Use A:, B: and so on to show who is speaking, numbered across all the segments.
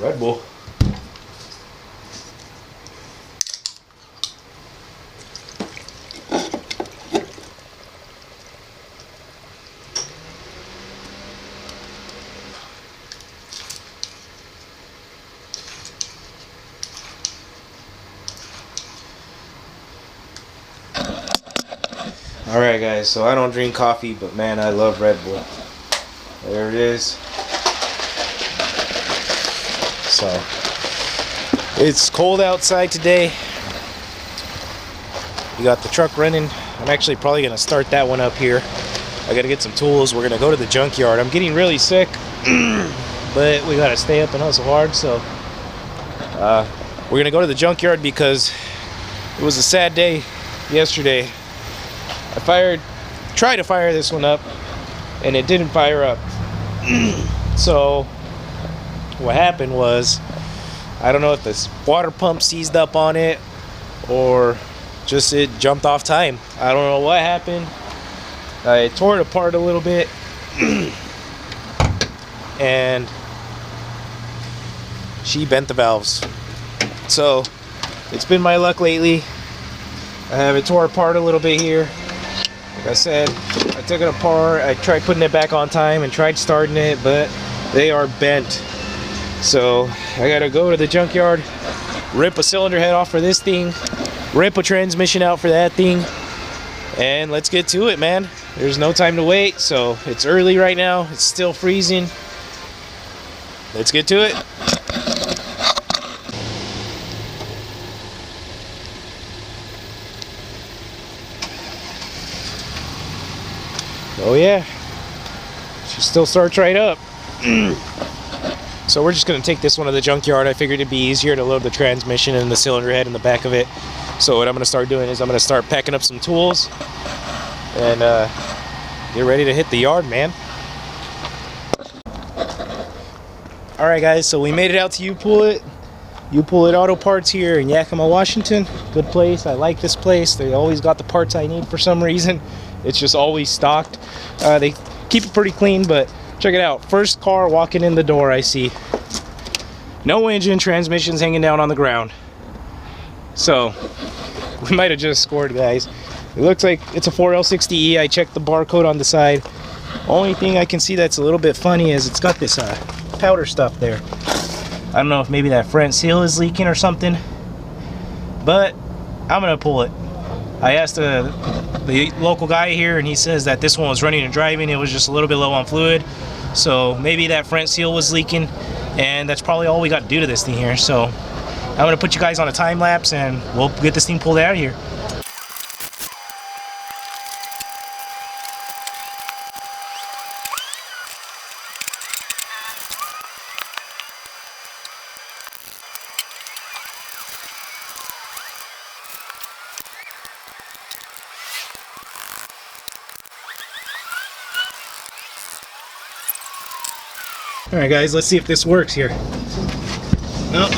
A: Red Bull. Alright guys, so I don't drink coffee, but man, I love Red Bull. There it is. So, it's cold outside today. We got the truck running. I'm actually probably going to start that one up here. I got to get some tools. We're going to go to the junkyard. I'm getting really sick, but we got to stay up and hustle hard. So, we're going to go to the junkyard because it was a sad day yesterday. I tried to fire this one up and it didn't fire up. So what happened was, I don't know if this water pump seized up on it or just it jumped off time. I don't know what happened. I tore it apart a little bit and she bent the valves. So it's been my luck lately. I have it tore apart a little bit here. Like I said, I took it apart, I tried putting it back on time and tried starting it, but they are bent. So I gotta go to the junkyard, rip a cylinder head off for this thing, rip a transmission out for that thing, and let's get to it, man. There's no time to wait, so it's early right now, it's still freezing. Let's get to it. Oh yeah, she still starts right up. So we're just gonna take this one to the junkyard. I figured it'd be easier to load the transmission and the cylinder head in the back of it. So what I'm gonna start doing is I'm gonna start packing up some tools and get ready to hit the yard, man. All right guys, so we made it out to You Pull It Auto Parts here in Yakima, Washington. Good place, I like this place. They always got the parts I need for some reason. It's just always stocked. They keep it pretty clean, but check it out. First car walking in the door I see. No engine, transmission's hanging down on the ground. So, we might have just scored, guys. It looks like it's a 4L60E. I checked the barcode on the side. Only thing I can see that's a little bit funny is it's got this powder stuff there. I don't know if maybe that front seal is leaking or something, but I'm gonna pull it. I asked the local guy here and he says that this one was running and driving. It was just a little bit low on fluid, so maybe that front seal was leaking, and that's probably all we got to do to this thing here. So I'm gonna put you guys on a time lapse and we'll get this thing pulled out of here. Alright guys, let's see if this works here. Nope.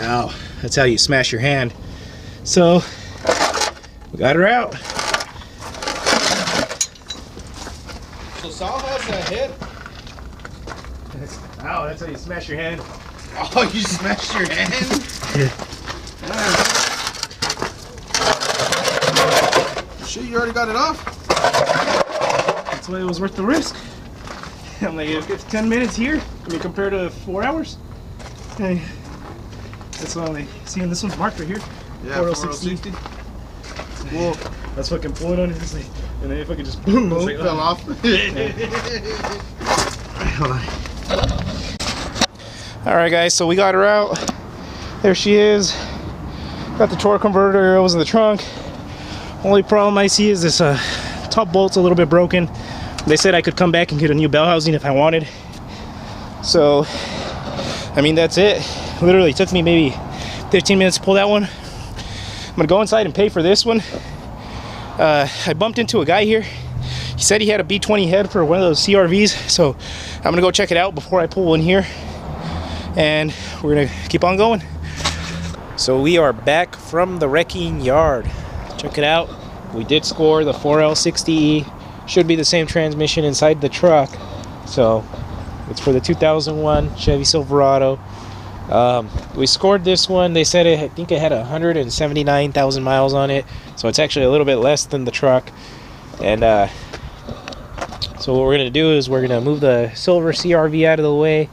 A: Ow, that's how you smash your hand. So, we got her out.
B: So Sal has a hit?
A: Ow, that's how you smash your hand.
B: Oh, you smashed your hand? Shit, you already got it off?
A: That's why it was worth the risk. I'm like, if it's 10 minutes here, I mean, compared to 4 hours. Hey, that's why I'm like, seeing this one's marked right here.
B: Yeah,
A: 4L60.
B: Cool.
A: That's fucking pulling on it. It's like, and then if I could just boom,
B: Boom,
A: like,
B: fell off.
A: Hold on. Alright guys, so we got her out. There she is. Got the torque converter, it was in the trunk. Only problem I see is this top bolt's a little bit broken. They said I could come back and get a new bell housing if I wanted. So, I mean, that's it. Literally took me maybe 15 minutes to pull that one. I'm gonna go inside and pay for this one. I bumped into a guy here. He said he had a B20 head for one of those CRVs, so I'm gonna go check it out before I pull one here. And we're gonna keep on going. So we are back from the wrecking yard. Check it out. We did score the 4L60E should be the same transmission inside the truck. So it's for the 2001 Chevy Silverado. We scored this one. They said I think it had 179,000 miles on it, so it's actually a little bit less than the truck. And so what we're gonna do is we're gonna move the silver CRV out of the way,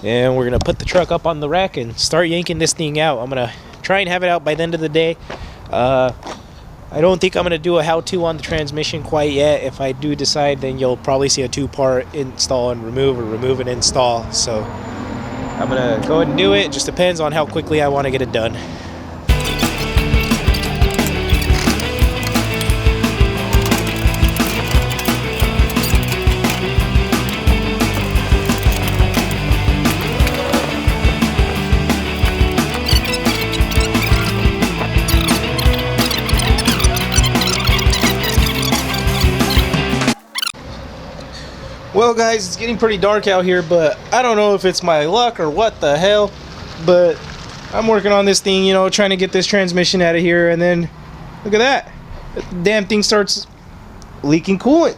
A: and we're gonna put the truck up on the rack and start yanking this thing out. I'm gonna try and have it out by the end of the day. I don't think I'm gonna do a how-to on the transmission quite yet. If I do decide, then you'll probably see a two-part install and remove, or remove and install. So I'm gonna go ahead and do it. It just depends on how quickly I want to get it done. Well guys, it's getting pretty dark out here, but I don't know if it's my luck or what the hell, but I'm working on this thing, you know, trying to get this transmission out of here, and then look at that. The damn thing starts leaking coolant.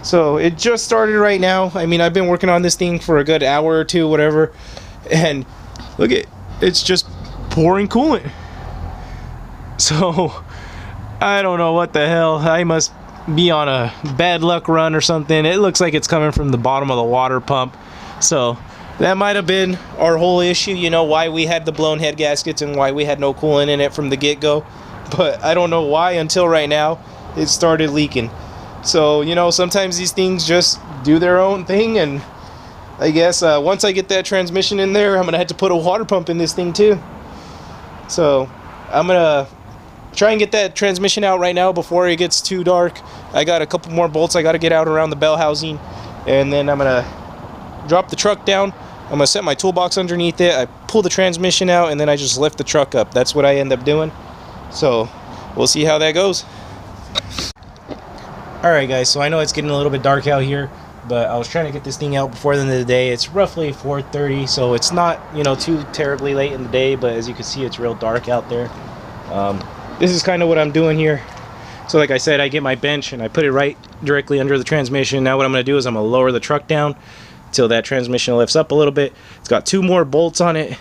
A: So it just started right now. I mean, I've been working on this thing for a good hour or two, whatever, and look at it's just pouring coolant. So I don't know what the hell. I must be on a bad luck run or something. It looks like it's coming from the bottom of the water pump. So that might have been our whole issue, you know, why we had the blown head gaskets and why we had no coolant in it from the get-go. But I don't know why until right now it started leaking. So, you know, sometimes these things just do their own thing, and I guess once I get that transmission in there, I'm gonna have to put a water pump in this thing too. So I'm gonna try and get that transmission out right now before it gets too dark. I got a couple more bolts I got to get out around the bell housing, and then I'm gonna drop the truck down. I'm gonna set my toolbox underneath it. I pull the transmission out, and then I just lift the truck up. That's what I end up doing. So we'll see how that goes. Alright guys, so I know it's getting a little bit dark out here, but I was trying to get this thing out before the end of the day. It's roughly 4:30, so it's not, you know, too terribly late in the day, but as you can see, it's real dark out there. This is kind of what I'm doing here. So like I said, I get my bench and I put it right directly under the transmission. Now what I'm going to do is I'm going to lower the truck down until that transmission lifts up a little bit. It's got 2 more bolts on it.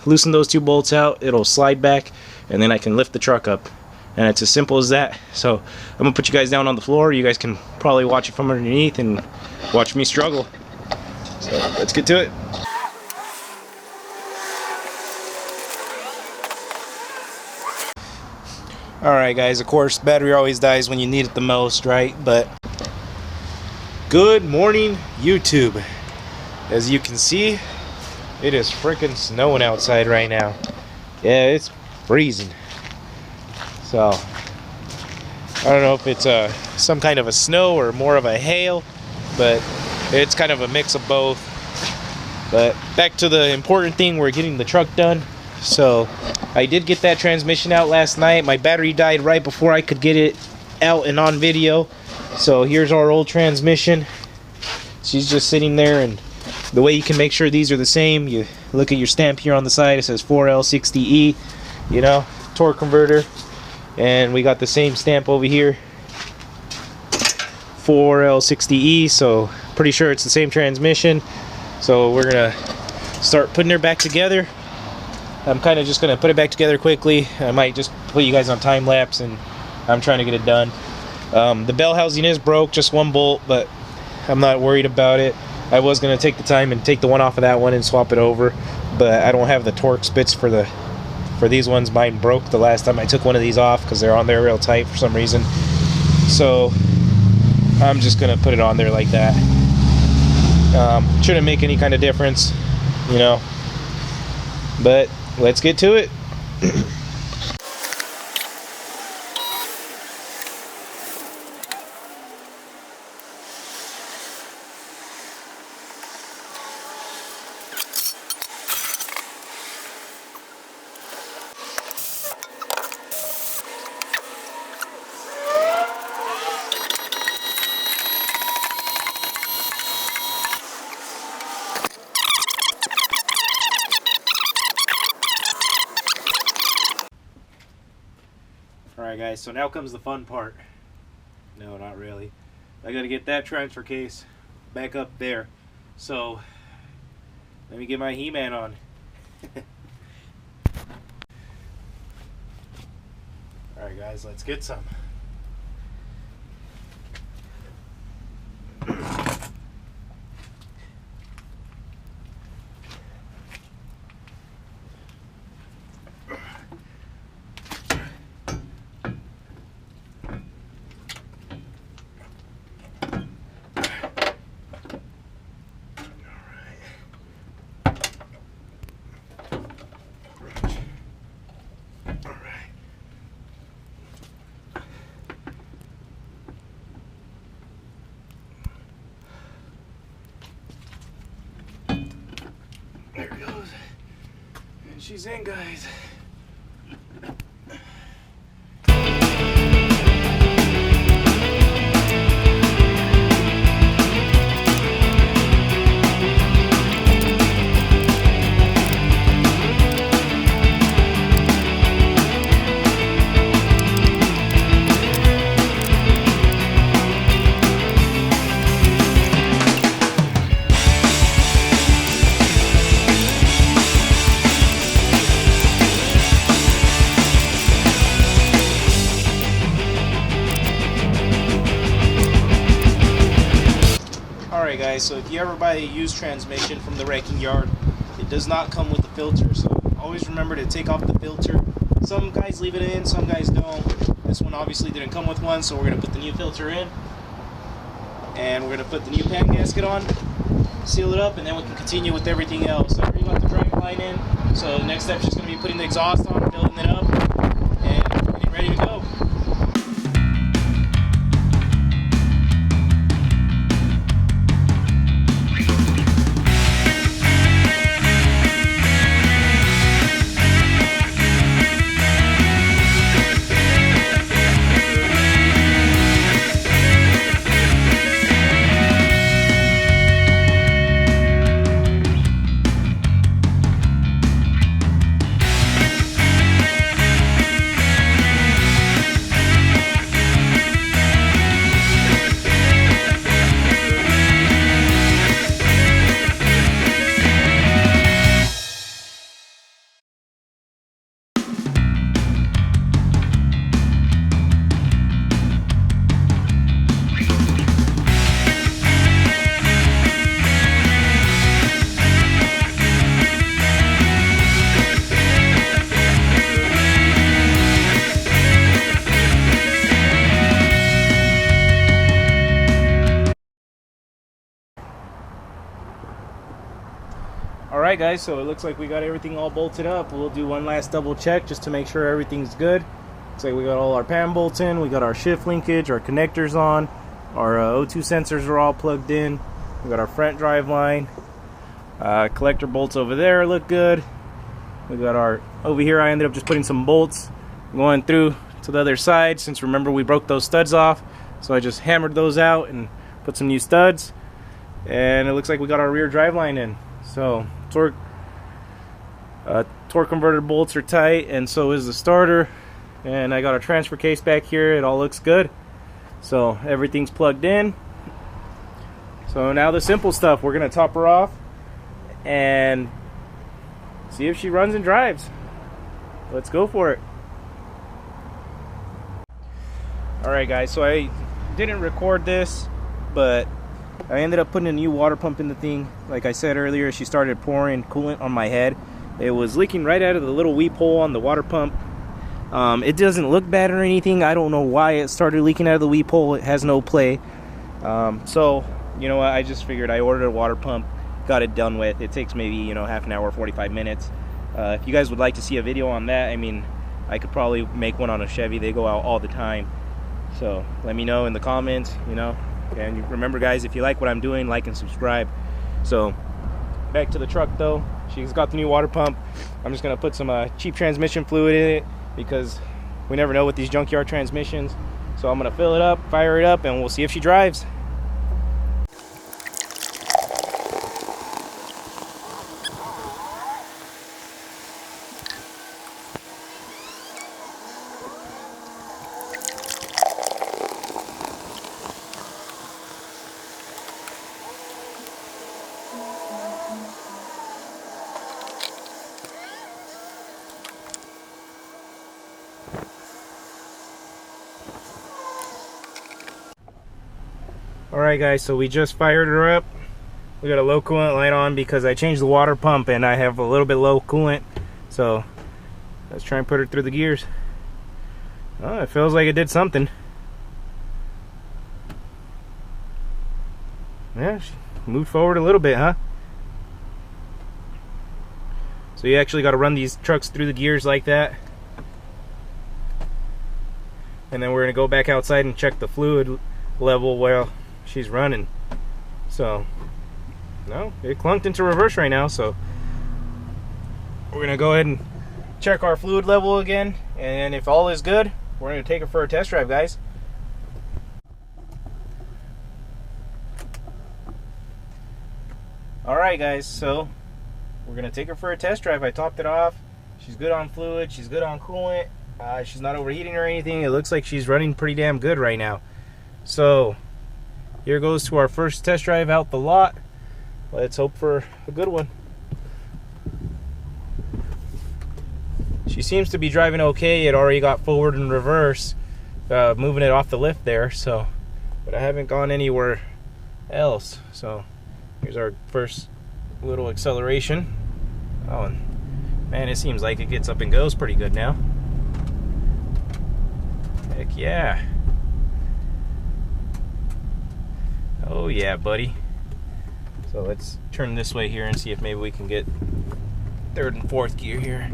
A: Loosen those 2 bolts out, it'll slide back, and then I can lift the truck up. And it's as simple as that. So I'm going to put you guys down on the floor. You guys can probably watch it from underneath and watch me struggle. So let's get to it. Alright guys, of course, battery always dies when you need it the most, right? But good morning, YouTube. As you can see, it is freaking snowing outside right now. Yeah, it's freezing. So I don't know if it's some kind of a snow or more of a hail, but it's kind of a mix of both. But back to the important thing, we're getting the truck done. So I did get that transmission out last night. My battery died right before I could get it out and on video. So here's our old transmission. She's just sitting there, and the way you can make sure these are the same, you look at your stamp here on the side, it says 4L60E, you know, torque converter. And we got the same stamp over here, 4L60E, so pretty sure it's the same transmission. So we're gonna start putting her back together. I'm kind of just gonna put it back together quickly. I might just put you guys on time lapse, and I'm trying to get it done. The bell housing is broke, just 1 bolt, but I'm not worried about it. I was gonna take the time and take the one off of that one and swap it over, but I don't have the torque spits for these ones. Mine broke the last time I took one of these off because they're on there real tight for some reason. So I'm just gonna put it on there like that. Shouldn't make any kind of difference, you know, but let's get to it. Alright guys, so now comes the fun part. No, not really. I gotta get that transfer case back up there. So let me get my He-Man on. Alright guys, let's get some. There it goes. And she's in, guys. Alright guys, so if you ever buy a used transmission from the wrecking yard, it does not come with a filter, so always remember to take off the filter. Some guys leave it in, some guys don't. This one obviously didn't come with one, so we're going to put the new filter in. And we're going to put the new pan gasket on, seal it up, and then we can continue with everything else. So I already got the drive line in, so the next step is just going to be putting the exhaust on, building it up, and getting ready to go. Alright guys, so it looks like we got everything all bolted up. We'll do one last double check just to make sure everything's good. Looks like we got all our pan bolts in, we got our shift linkage, our connectors on, our O2 sensors are all plugged in, we got our front drive line, collector bolts over there look good. We got our, over here I ended up just putting some bolts going through to the other side, since remember we broke those studs off, so I just hammered those out and put some new studs. And it looks like we got our rear drive line in. So torque converter bolts are tight, and so is the starter. And I got a transfer case back here. It all looks good. So everything's plugged in. So now the simple stuff. We're gonna top her off and see if she runs and drives. Let's go for it. Alright guys, so I didn't record this, but I ended up putting a new water pump in the thing. Like I said earlier, she started pouring coolant on my head. It was leaking right out of the little weep hole on the water pump. It doesn't look bad or anything. I don't know why it started leaking out of the weep hole. It has no play. So, you know what, I just figured I ordered a water pump, got it done with. It takes maybe, you know, half an hour, 45 minutes. If you guys would like to see a video on that, I mean, I could probably make one on a Chevy. They go out all the time. So let me know in the comments, you know. And remember guys, if you like what I'm doing, like and subscribe. So back to the truck though. She's got the new water pump. I'm just gonna put some cheap transmission fluid in it, because we never know with these junkyard transmissions. So I'm gonna fill it up, fire it up, and we'll see if she drives. Alright guys, so we just fired her up. We got a low coolant light on because I changed the water pump and I have a little bit low coolant. So let's try and put her through the gears. Oh, it feels like it did something. Yeah, she moved forward a little bit, huh? So you actually got to run these trucks through the gears like that. And then we're going to go back outside and check the fluid level while she's running. So, no, it clunked into reverse right now, so we're going to go ahead and check our fluid level again. And if all is good, we're going to take her for a test drive, guys. Alright guys, so we're going to take her for a test drive. I topped it off. She's good on fluid. She's good on coolant. She's not overheating or anything. It looks like she's running pretty damn good right now. So here goes to our first test drive out the lot. Let's hope for a good one. She seems to be driving okay. It already got forward and reverse, moving it off the lift there. So, but I haven't gone anywhere else. So here's our first little acceleration. Oh, and man, it seems like it gets up and goes pretty good now. Heck yeah. Oh yeah, buddy. So let's turn this way here and see if maybe we can get third and fourth gear here.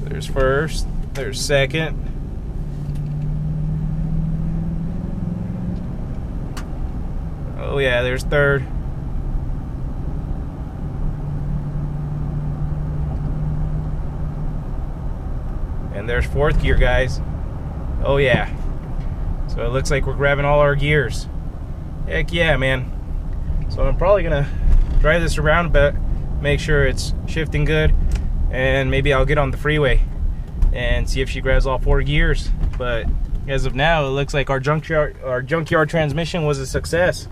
A: There's first, there's second. Oh yeah, there's third. And there's fourth gear, guys. Oh yeah. So it looks like we're grabbing all our gears. Heck yeah, man. So I'm probably gonna drive this around a bit, make sure it's shifting good, and maybe I'll get on the freeway and see if she grabs all four gears. But as of now, it looks like our junkyard transmission was a success.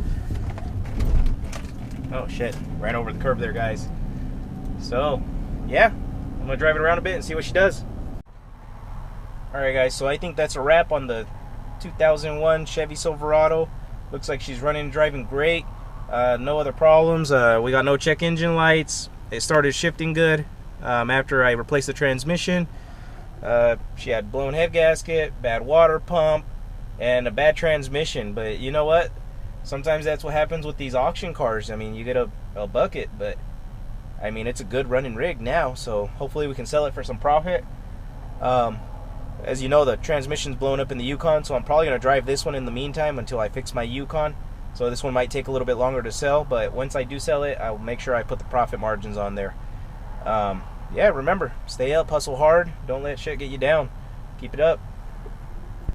A: Oh shit, ran over the curb there, guys. So yeah, I'm gonna drive it around a bit and see what she does. Alright guys, so I think that's a wrap on the 2001 Chevy Silverado. Looks like she's running and driving great. No other problems. We got no check engine lights. It started shifting good after I replaced the transmission. She had blown head gasket, bad water pump, and a bad transmission. But you know what? Sometimes that's what happens with these auction cars. I mean, you get a bucket, but I mean, it's a good running rig now. So hopefully we can sell it for some profit. As you know, the transmission's blown up in the Yukon, so I'm probably going to drive this one in the meantime until I fix my Yukon. So this one might take a little bit longer to sell, but once I do sell it, I'll make sure I put the profit margins on there. Yeah, remember, stay up, hustle hard, don't let shit get you down. Keep it up.